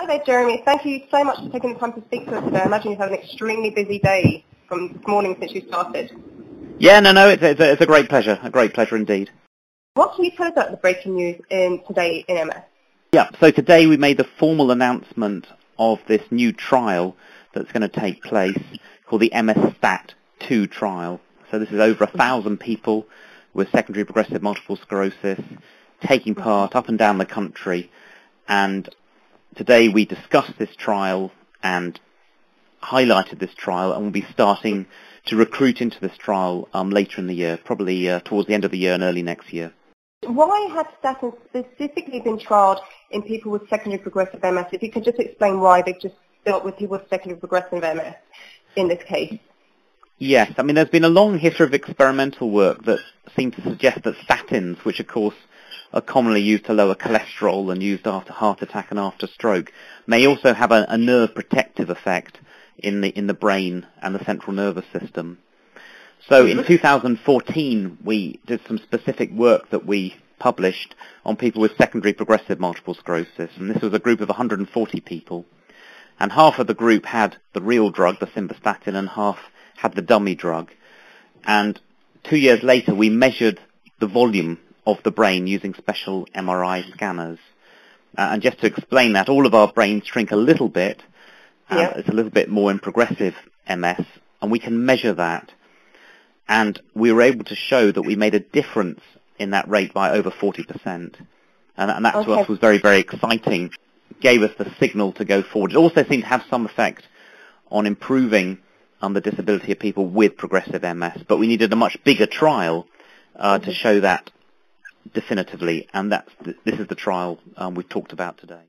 Hi there, Jeremy. Thank you so much for taking the time to speak to us today. I imagine you've had an extremely busy day from this morning since you started. Yeah, no, it's a great pleasure indeed. What can you tell us about the breaking news today in MS? Yeah, so today we made the formal announcement of this new trial that's going to take place called the MS-STAT2 trial. So this is over 1,000 people with secondary progressive multiple sclerosis taking part up and down the country, and today we discussed this trial and highlighted this trial, and we'll be starting to recruit into this trial later in the year, probably towards the end of the year and early next year. Why have statins specifically been trialled in people with secondary progressive MS? If you could just explain why they've just dealt with people with secondary progressive MS in this case. Yes, I mean, there's been a long history of experimental work that seems to suggest that statins, which of course are commonly used to lower cholesterol and used after heart attack and after stroke, may also have a nerve protective effect in the brain and the central nervous system. So in 2014, we did some specific work that we published on people with secondary progressive multiple sclerosis, and this was a group of 140 people, and half of the group had the real drug, the simvastatin, and half had the dummy drug. And 2 years later, we measured the volume of the brain using special MRI scanners. And just to explain that, all of our brains shrink a little bit, and it's a little bit more in progressive MS, and we can measure that. And we were able to show that we made a difference in that rate by over 40%. And that to us was very, very exciting. Gave us the signal to go forward. It also seemed to have some effect on improving the disability of people with progressive MS. But we needed a much bigger trial to show that definitively. And this is the trial we've talked about today.